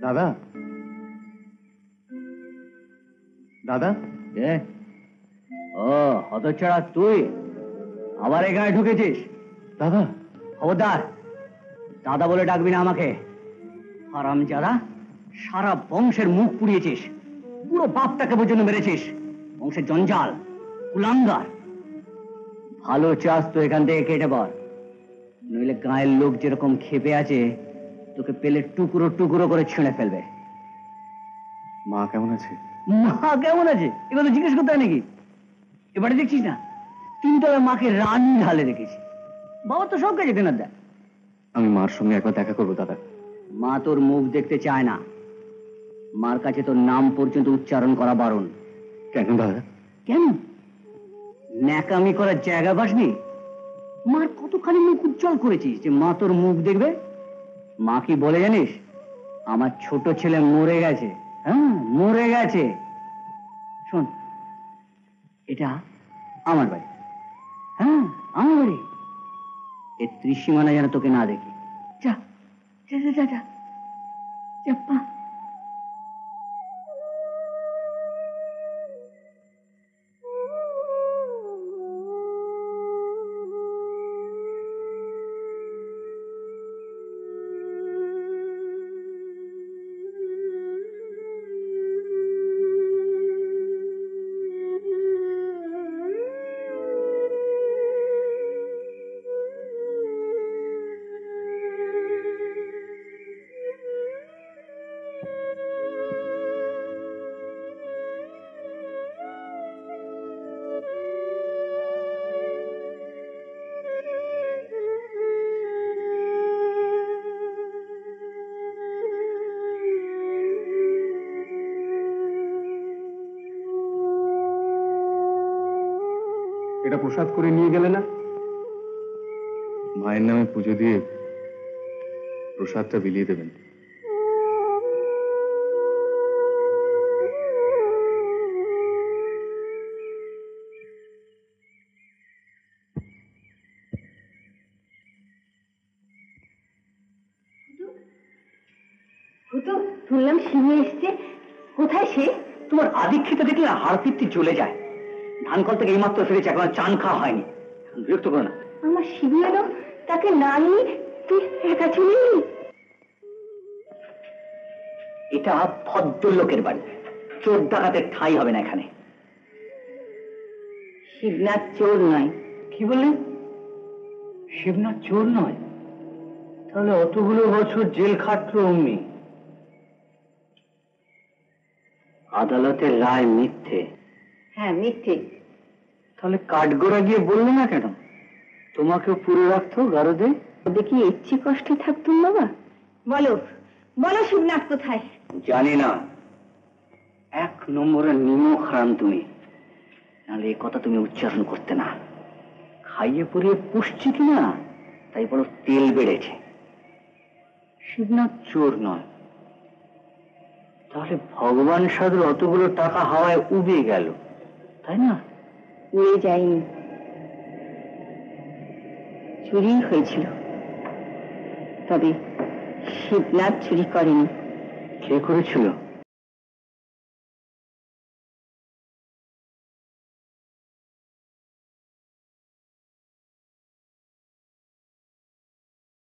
দাদা, দাদা। ও হতচ্ছাড়া, তুই আবার এখানে ঢুকেছিস? দাদা, খবরদার, দাদা বলে ডাকবি না আমাকে। হারামজাদা, সারা বংশের মুখ পুড়িয়েছিস, পুরো বাপটাকে পর্যন্ত মেরেছিস। বংশের জঞ্জাল, কুলাঙ্গার। ভালো চাস তো এখান থেকে কেটে পড়, নইলে গায়ের লোক যেরকম ক্ষেপে আছে তোকে পেলে টুকরো টুকরো করে ছিঁড়ে ফেলবে। মা কেমন আছে? মা কেমন আছে এবার তো জিজ্ঞেস করতে হয় নাকি? এবারে দেখছিস না, তিনতলা মাকে রানী ঢালে রেখেছি। বাবা তো সব কাজে কেনার দেয়। আমি মার সঙ্গে একবার দেখা করবো দাদা। মা তোর মুখ দেখতে চায় না, মার কাছে তোর নাম পর্যন্ত উচ্চারণ করা বারণ। কেন দাদা? কেন? ন্যাকামি করার জায়গা পাসনি? মার কতখানি মুখ উজ্জ্বল করেছিস যে মা তোর মুখ দেখবে? মা কি বলে জানিস? আমার ছোট ছেলে মরে গেছে। হ্যাঁ, মরে গেছে। শোন, এটা আমার বাড়ি। হ্যাঁ, আমার বাড়ি। এর ত্রিসীমানা যেন তোকে না দেখি। যা যা যা যা যা যা পা। এটা প্রসাদ করে নিয়ে গেলে না? মায়ের নামে পুজো দিয়ে প্রসাদটা বিলিয়ে দেবেন। শুনলাম শিবে এসছে, কোথায় সে? তোমার আদিক্ষিত দেখলে হাড় তৃপ্তি চলে যায়। ধানকল থেকে এইমাত্র ফিরেছে, এখন চান খাওয়া হয়নি। বিরক্ত করো না। আমার শিবি এলো, তাকে না নিয়ে তুই একা চলে এলি? এটা ভদ্রলোকের বাড়ি, চোর ডাকাতের ঠাঁই হবে না এখানে। শিবনাথ চোর নয়। কি বললি? শিবনাথ চোর নয়? তাহলে অতগুলো বছর জেল খাটলো অমনি। আদালতের রায় মিথ্যে? হ্যাঁ, মিথ্যে। তাহলে কাঠগোড়া গিয়ে বললো না কেন? তোমাকেও পুরো রাখতো গারদে। দেখি ইচ্ছে কষ্টে থাকতুম বাবা। বলো বলো, শিবনাথ কোথায়? জানি না। এক নম্বরের নিমক হারাম তুমি, নাহলে এ কথা তুমি উচ্চারণ করতে না। খাইয়ে পরিয়ে পুষছি কিনা তাই বড় তেল বেড়েছে। শিবনাথ চোর নয়, তাহলে ভগবান সাধুর অতগুলো টাকা হাওয়ায় উবে গেল, তাই না? উড়ে যায়নি, চুরি হয়েছিল। তবে শিবনাথ চুরি করেনি। কে করেছিল?